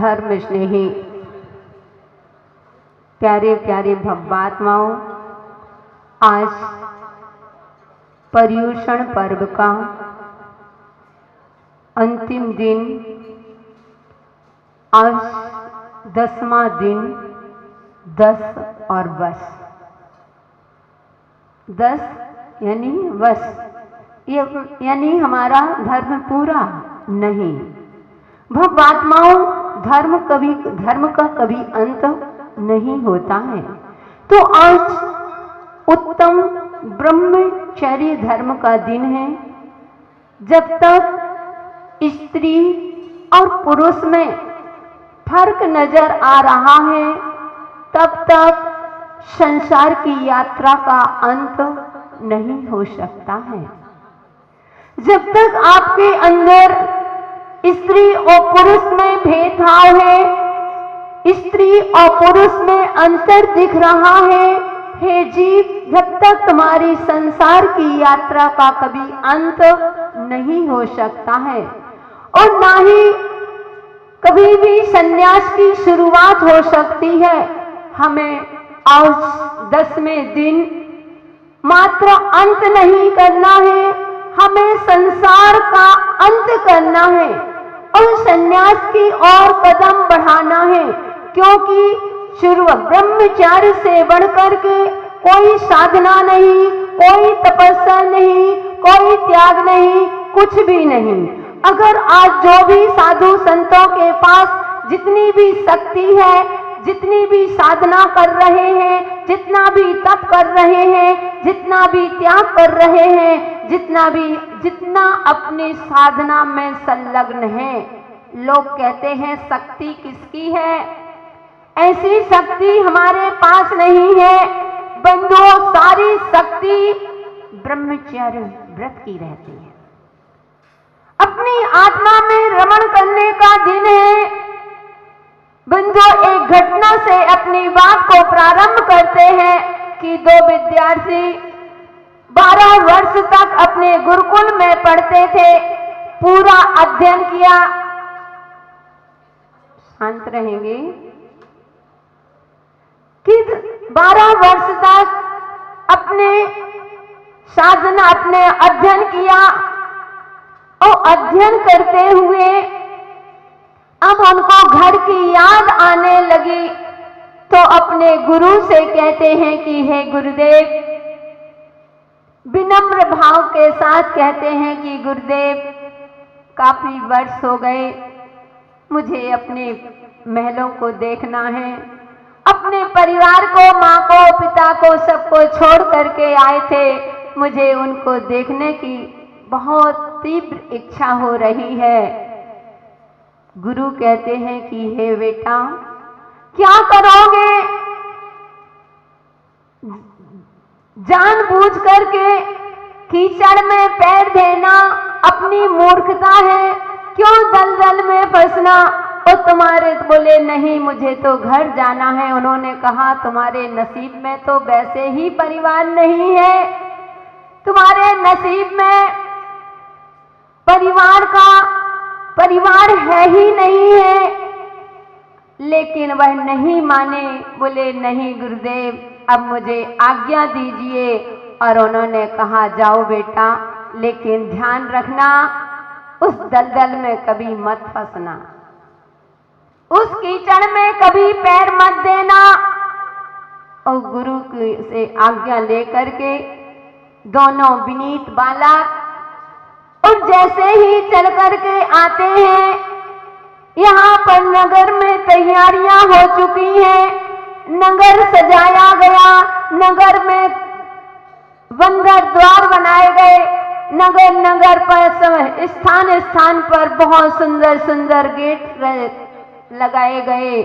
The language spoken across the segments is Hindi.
धर्म स्नेही प्यारे प्यारे भव्यात्माओं, आज पर्युषण पर्व का अंतिम दिन, आज 10वां दिन, 10 और वस। 10 यानी वस, यानी हमारा धर्म पूरा नहीं। भव्यात्माओं, धर्म का कभी अंत नहीं होता है। तो आज उत्तम ब्रह्मचर्य धर्म का दिन है। जब तक स्त्री और पुरुष में फर्क नजर आ रहा है, तब तक संसार की यात्रा का अंत नहीं हो सकता है। जब तक आपके अंदर स्त्री और पुरुष में भेदभाव है, स्त्री और पुरुष में अंतर दिख रहा है, हे जीव, जब तक तुम्हारी संसार की यात्रा का कभी अंत नहीं हो सकता है और ना ही कभी भी संन्यास की शुरुआत हो सकती है। हमें आज 10वें दिन मात्र अंत नहीं करना है, हमें संसार का अंत करना है और संन्यास की ओर कदम बढ़ाना है, क्योंकि शुरू ब्रह्मचार्य से बढ़कर के कोई साधना नहीं, कोई तपस्या नहीं, कोई त्याग नहीं, कुछ भी नहीं। अगर आज जो भी साधु संतों के पास जितनी भी शक्ति है, जितनी भी साधना कर रहे हैं, जितना भी तप कर रहे हैं, जितना भी त्याग कर रहे हैं, जितना अपनी साधना में संलग्न है, लोग कहते हैं शक्ति किसकी है? ऐसी शक्ति हमारे पास नहीं है बंधुओं। सारी शक्ति ब्रह्मचर्य व्रत की रहती है। अपनी आत्मा में रमण करने का दिन है। बंधुओं, एक घटना से अपनी बात को प्रारंभ करते हैं कि 2 विद्यार्थी 12 वर्ष तक अपने गुरुकुल में पढ़ते थे, पूरा अध्ययन किया। शांत रहेंगे कि 12 वर्ष तक अपने साधना, अपने अध्ययन किया और अध्ययन करते हुए अब हमको घर की याद आने लगी, तो अपने गुरु से कहते हैं कि हे गुरुदेव, विनम्र भाव के साथ कहते हैं कि गुरुदेव, काफी वर्ष हो गए, मुझे अपने महलों को देखना है, अपने परिवार को, माँ को, पिता को, सबको छोड़ करके आए थे, मुझे उनको देखने की बहुत तीव्र इच्छा हो रही है। गुरु कहते हैं कि हे बेटा, क्या करोगे? जानबूझ करके कीचड़ में पैर देना अपनी मूर्खता है, क्यों दलदल में फंसना? और तुम्हारे बोले नहीं, मुझे तो घर जाना है। उन्होंने कहा तुम्हारे नसीब में तो वैसे ही परिवार नहीं है, तुम्हारे नसीब में परिवार है ही नहीं है। लेकिन वह नहीं माने, बोले नहीं गुरुदेव, अब मुझे आज्ञा दीजिए। और उन्होंने कहा जाओ बेटा, लेकिन ध्यान रखना उस दलदल में कभी मत फंसना, उस कीचड़ में कभी पैर मत देना। और गुरु से आज्ञा लेकर के दोनों विनीत बालक और जैसे ही चल करके आते हैं, यहाँ पर नगर में तैयारियां हो चुकी हैं, नगर सजाया गया, नगर में बंदर द्वार बनाए गए, नगर पर स्थान स्थान पर बहुत सुंदर सुंदर गेट लगाए गए।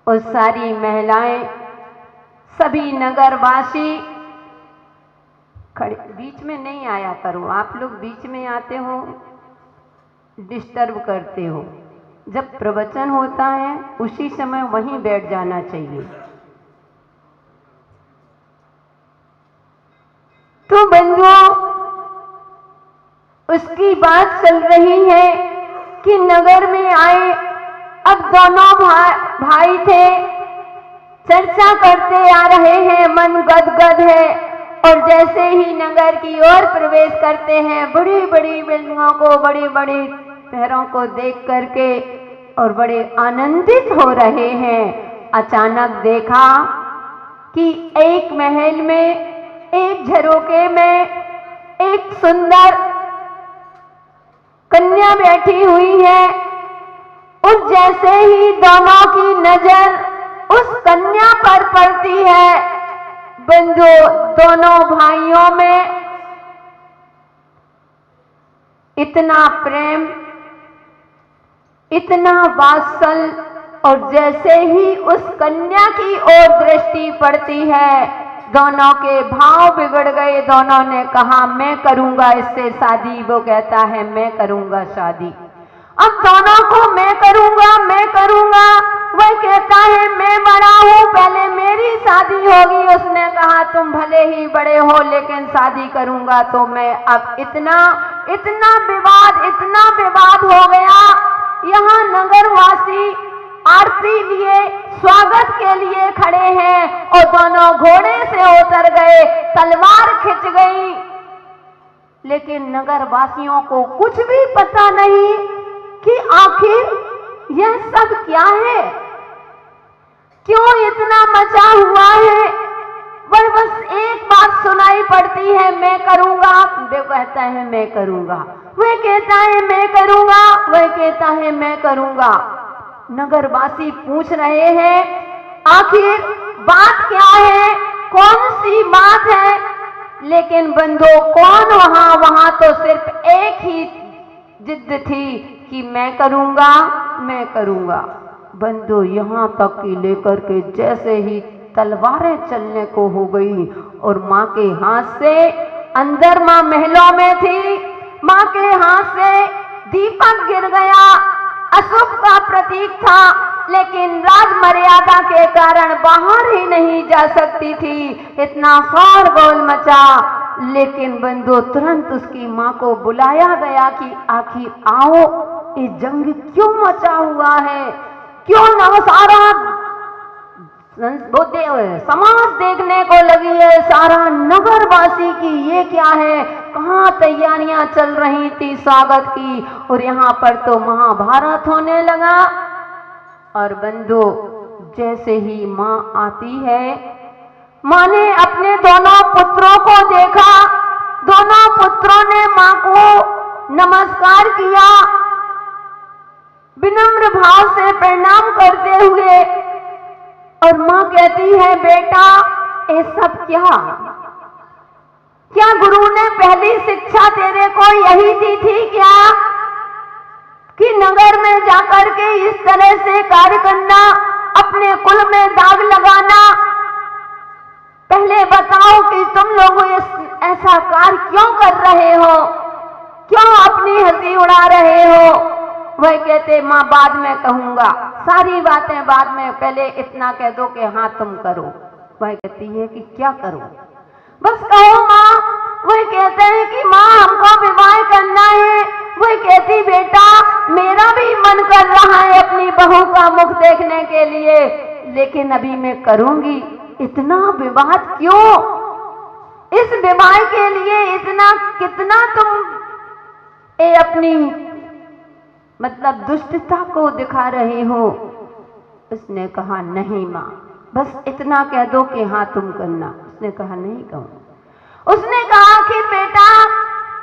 और सारी महिलाएं, सभी नगरवासी खड़े, बीच में नहीं आया करो, आप लोग बीच में आते हो, डिस्टर्ब करते हो। जब प्रवचन होता है उसी समय वहीं बैठ जाना चाहिए। तो बंधुओं, उसकी बात चल रही है कि नगर में आए अब दोनों भाई थे, चर्चा करते आ रहे हैं, मन गदगद है। और जैसे ही नगर की ओर प्रवेश करते हैं, बड़ी बड़ी बिल्डिंगों को, बड़ी बड़ी शहरों को देख करके और बड़े आनंदित हो रहे हैं। अचानक देखा कि एक महल में, एक झरोके में एक सुंदर कन्या बैठी हुई है। उस जैसे ही दोनों की नजर उस कन्या पर पड़ती है, बंधु दोनों भाइयों में इतना प्रेम, इतना वात्सल्य, और जैसे ही उस कन्या की ओर दृष्टि पड़ती है, दोनों के भाव बिगड़ गए। दोनों ने कहा मैं करूंगा इससे शादी। वो कहता है मैं करूंगा शादी। अब दोनों को मैं करूंगा, मैं करूंगा। वह कहता है मैं बड़ा हूं, पहले मेरी शादी होगी। उसने कहा तुम भले ही बड़े हो, लेकिन शादी करूंगा तो मैं। अब इतना विवाद हो गया। यहाँ नगरवासी आरती लिए, स्वागत के लिए खड़े हैं, और दोनों घोड़े से उतर गए, तलवार खिंच गई। लेकिन नगरवासियों को कुछ भी पता नहीं कि आखिर यह सब क्या है, क्यों इतना मचा हुआ है। वह बस एक बात सुनाई पड़ती है, मैं करूंगा। वो कहता है मैं करूंगा, वह कहता है मैं करूंगा, वह कहता है मैं करूंगा। नगरवासी पूछ रहे हैं आखिर बात क्या है, कौन सी बात है। लेकिन बंधु कौन वहां तो सिर्फ एक ही जिद थी कि मैं करूंगा, मैं करूंगा। बंधु यहाँ तक कि लेकर के जैसे ही तलवारें चलने को हो गई, और माँ के हाथ से, अंदर माँ महलों में थी, माँ के हाथ से दीपक गिर गया। अशुभ का प्रतीक था, लेकिन राज मर्यादा के कारण बाहर ही नहीं जा सकती थी। इतना शोरगुल मचा, लेकिन बंधु तुरंत उसकी माँ को बुलाया गया कि आखिर आओ, ये जंग क्यों मचा हुआ है, क्यों ना सारा समाज देखने को लगी है, सारा नगरवासी की ये क्या है, कहाँ तैयारियां चल रही थी स्वागत की, और यहाँ पर तो महाभारत होने लगा। और बंधु जैसे ही माँ आती है, माँ ने अपने दोनों पुत्रों को देखा। दोनों पुत्रों ने माँ को नमस्कार किया, विनम्र भाव से प्रणाम करते हुए। और माँ कहती है बेटा ये सब क्या गुरु ने पहली शिक्षा तेरे को यही दी थी क्या, कि नगर में जाकर के इस तरह से कार्य करना, अपने कुल में दाग लगाना। पहले बताओ कि तुम लोग ऐसा कार्य क्यों कर रहे हो, क्यों अपनी हंसी उड़ा रहे हो। वह कहते माँ बाद में कहूंगा, सारी बातें बाद में, पहले इतना कह दो कि हाँ तुम करो। वह कहती है कि क्या करो, बस कहो माँ। वह कहते हैं कि माँ हमको विवाह करना है। वह कहती बेटा मेरा भी मन कर रहा है अपनी बहू का मुख देखने के लिए, लेकिन अभी मैं करूंगी। इतना विवाद क्यों, इस विवाह के लिए इतना कितना तुम अपनी मतलब दुष्टता को दिखा रहे हो। उसने कहा नहीं माँ, बस इतना कह दो कि हाँ तुम करना। उसने कहा नहीं कहूँ। उसने कहा आखिर बेटा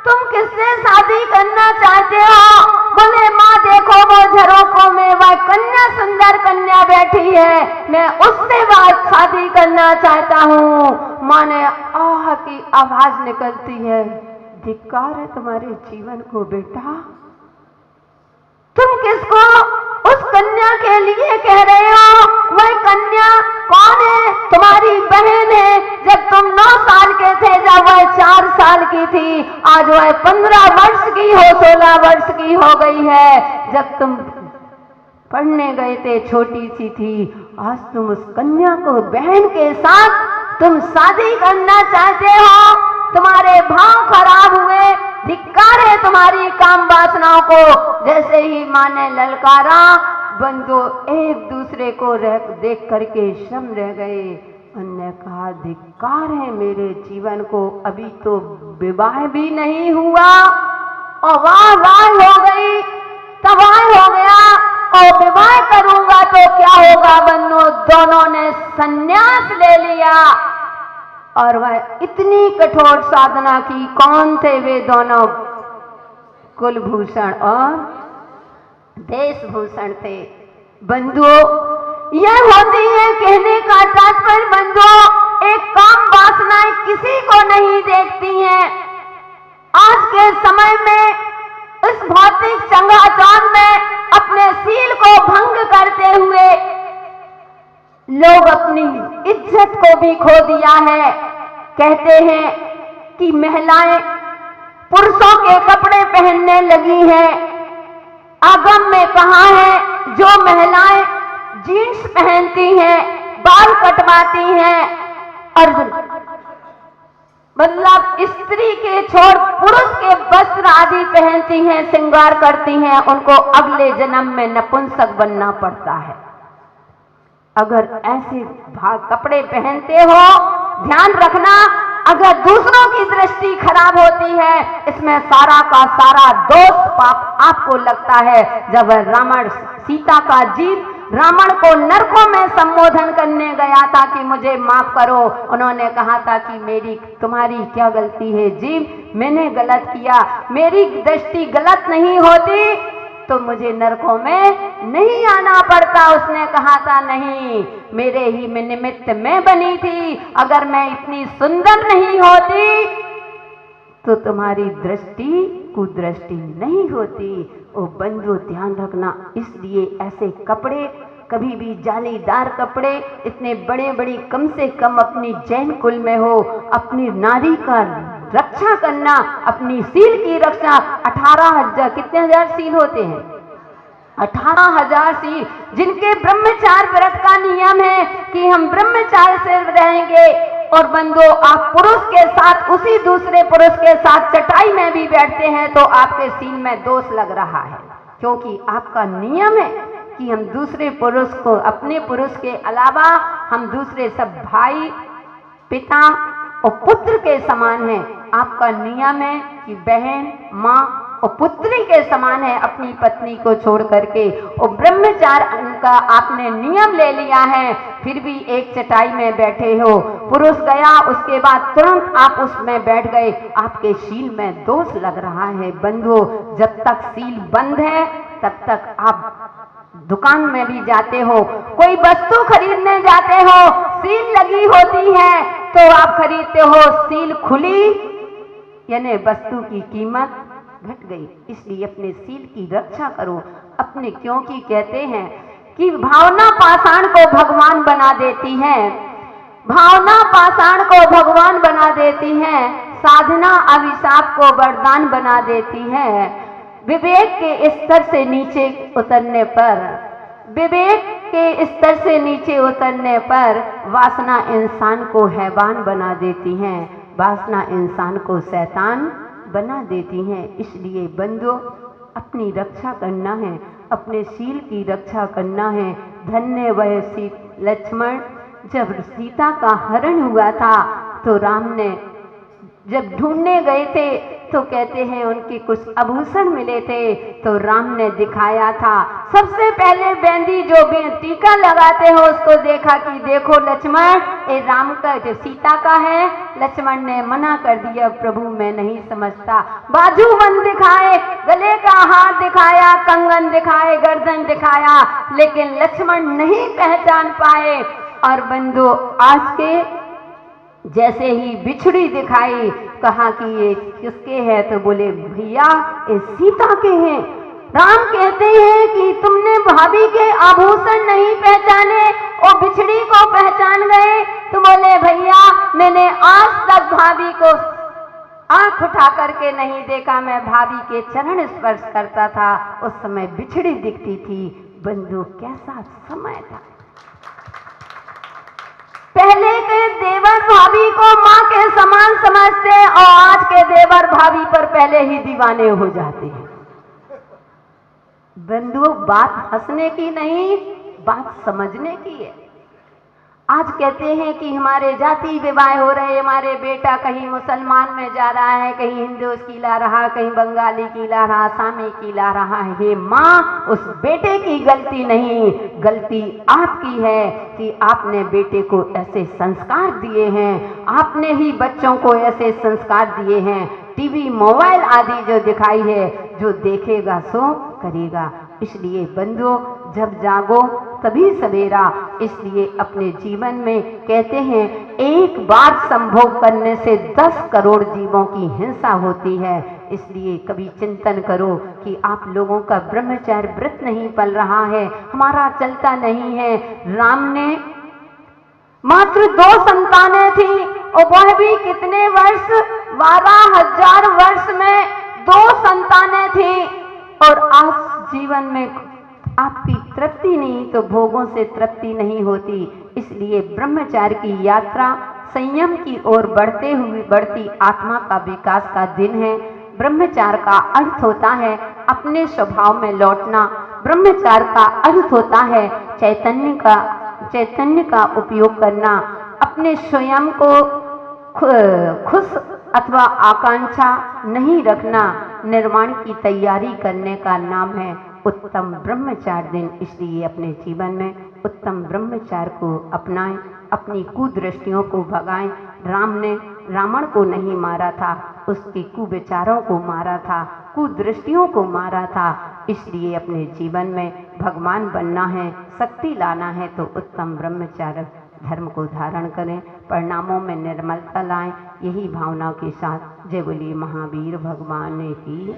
तुम किससे शादी करना चाहते हो। बोले माँ देखो वो झरोकों में वह कन्या, सुंदर कन्या बैठी है, मैं उससे बात शादी करना चाहता हूँ। माँ ने आह की आवाज निकलती है, धिक्कार है तुम्हारे जीवन को बेटा, तुम किसको उस कन्या के लिए कह रहे हो। वह कन्या कौन है, तुम्हारी बहन है। जब तुम 9 साल के थे, जब वह 4 साल की थी, आज वह 15 वर्ष की हो, 16 वर्ष की हो गई है। जब तुम पढ़ने गए थे छोटी सी थी, आज तुम उस कन्या को बहन के साथ तुम शादी करना चाहते हो। तुम्हारे भाव खराब हुए, धिक्कार है तुम्हारी काम वासनाओं को। जैसे ही माँ ने ललकारा, बंधु एक दूसरे को देख करके शर्म रह गए। उनने कहा, धिक्कार है मेरे जीवन को, अभी तो विवाह भी नहीं हुआ और वाह हो गई, तबाह हो गया, और विवाह करूंगा तो क्या होगा। बंधु दोनों ने संन्यास ले लिया और वह इतनी कठोर साधना की। कौन थे वे दोनों? कुलभूषण और देशभूषण थे। बंधुओं, यह होती है कहने का तात्पर्य। बंधुओं, एक काम वासनाएं किसी को नहीं देखती हैं। आज के समय में इस भौतिक चंगाचौंध में अपने सील को भंग करते हुए लोग अपनी इज्जत को भी खो दिया है। कहते हैं कि महिलाएं पुरुषों के कपड़े पहनने लगी हैं। आगम में कहा है, जो महिलाएं जीन्स पहनती हैं, बाल कटवाती हैं और मतलब स्त्री के छोड़ पुरुष के वस्त्र आदि पहनती हैं, श्रृंगार करती हैं, उनको अगले जन्म में नपुंसक बनना पड़ता है। अगर ऐसे कपड़े पहनते हो, ध्यान रखना, अगर दूसरों की दृष्टि खराब होती है, इसमें सारा का सारा दोष पाप आपको लगता है। जब रावण सीता का जीव रावण को नरकों में संबोधन करने गया था कि मुझे माफ करो, उन्होंने कहा था कि तुम्हारी क्या गलती है जीव, मैंने गलत किया, मेरी दृष्टि गलत नहीं होती तो मुझे नरकों में नहीं आना पड़ता। उसने कहा था, नहीं, मेरे ही निमित्त मैं बनी थी, अगर मैं इतनी सुंदर नहीं होती तो तुम्हारी दृष्टि कुदृष्टि नहीं होती। ओ बंधु, ध्यान रखना, इसलिए ऐसे कपड़े कभी भी जालीदार कपड़े इतने बड़े बड़े कम से कम अपनी जैन कुल में हो, अपनी नारी का रक्षा करना, अपनी सील की रक्षा। 18,000 कितने हजार सील होते हैं? 18,000 सील, जिनके ब्रह्मचार्य व्रत का नियम है कि हम ब्रह्मचार्य से रहेंगे। और बंधु, आप पुरुष के साथ उसी दूसरे पुरुष के साथ चटाई में भी बैठते हैं तो आपके सील में दोष लग रहा है, क्योंकि आपका नियम है कि हम दूसरे पुरुष को, अपने पुरुष के अलावा हम दूसरे सब भाई, पिता और पुत्र के समान हैं। आपका नियम है कि बहन, माँ और पुत्री के समान है अपनी पत्नी को छोड़ करके। और ब्रह्मचार्य का आपने नियम ले लिया है, फिर भी एक चटाई में बैठे हो। पुरुष गया, उसके बाद तुरंत आप उसमें बैठ गए, आपके सील में दोष लग रहा है। बंधु, जब तक सील बंद है तब तक आप दुकान में भी जाते हो, कोई वस्तु खरीदने जाते हो, सील लगी होती है तो आप खरीदते हो, सील खुली यानी वस्तु की कीमत घट गई। इसलिए अपने सील की रक्षा करो अपने, क्योंकि कहते हैं कि भावना पाषाण को भगवान बना देती है, भावना पाषाण को भगवान बना देती है, साधना अभिशाप को वरदान बना देती है। विवेक के स्तर से नीचे उतरने पर, विवेक के स्तर से नीचे उतरने पर वासना इंसान को हैवान बना देती है, वासना इंसान को शैतान बना देती हैं। इसलिए बंधुओं, अपनी रक्षा करना है, अपने सील की रक्षा करना है। धन्य वह लक्ष्मण, जब सीता का हरण हुआ था तो राम ने जब ढूंढने गए थे तो कहते हैं उनके कुछ आभूषण मिले थे तो राम ने दिखाया था। सबसे पहले बेंदी जो टीका लगाते हो उसको देखा कि देखो लक्ष्मण, ये राम का जो सीता का है। लक्ष्मण ने मना कर दिया, प्रभु मैं नहीं समझता। बाजूबंद दिखाए, गले का हाथ दिखाया, कंगन दिखाए, गर्दन दिखाया, लेकिन लक्ष्मण नहीं पहचान पाए। और बंधु, आज के जैसे ही बिछड़ी दिखाई, कहा कि ये किसके हैं, तो बोले भैया ये सीता के हैं। राम कहते हैं कि तुमने भाभी के आभूषण नहीं पहचाने और बिछड़ी को पहचान गए। तो बोले भैया मैंने आज तक भाभी को आंख उठा करके नहीं देखा, मैं भाभी के चरण स्पर्श करता था, उस समय बिछड़ी दिखती थी। बंधु, कैसा समय था। पहले के देवर भाभी को माँ के समान समझते और आज के देवर भाभी पर पहले ही दीवाने हो जाते हैं। बंधुओं, बात हंसने की नहीं, बात समझने की है। आज कहते हैं कि हमारे जाति विवाह हो रहे, हमारे बेटा कहीं मुसलमान में जा रहा है, कहीं हिंदू कीला रहा, कहीं बंगाली कीला रहा, आसामी कीला रहा है। हे माँ, उस बेटे की गलती नहीं, गलती आपकी है कि आपने बेटे को ऐसे संस्कार दिए हैं, आपने ही बच्चों को ऐसे संस्कार दिए हैं। टीवी मोबाइल आदि जो दिखाई है, जो देखेगा सो करेगा। इसलिए बंधुओं, जब जागो तभी सवेरा। इसलिए अपने जीवन में कहते हैं, एक बार संभोग करने से 10 करोड़ जीवों की हिंसा होती है। इसलिए कभी चिंतन करो कि आप लोगों का ब्रह्मचर्य व्रत नहीं पल रहा है, हमारा चलता नहीं है। राम ने मात्र 2 संतानें थी, और वह भी कितने वर्ष, 12,000 वर्ष में 2 संतानें थी। और आज जीवन में आपकी तृप्ति नहीं तो भोगों से तृप्ति नहीं होती। इसलिए ब्रह्मचार्य की यात्रा संयम की ओर बढ़ती आत्मा का विकास का दिन है। ब्रह्मचार्य का अर्थ होता है अपने स्वभाव में लौटना। ब्रह्मचार्य का अर्थ होता है चैतन्य का उपयोग करना। अपने स्वयं को खुश अथवा आकांक्षा नहीं रखना, निर्माण की तैयारी करने का नाम है उत्तम ब्रह्मचार्य दिन। इसलिए अपने जीवन में उत्तम ब्रह्मचार्य को अपनाएं, अपनी कुदृष्टियों को भगाएं। राम ने रावण को नहीं मारा था, उसके कुविचारों को मारा था, कुदृष्टियों को मारा था। इसलिए अपने जीवन में भगवान बनना है, शक्ति लाना है तो उत्तम ब्रह्मचार्य धर्म को धारण करें, परिणामों में निर्मलता लाएं। यही भावनाओं के साथ जय बोलिए महावीर भगवान की।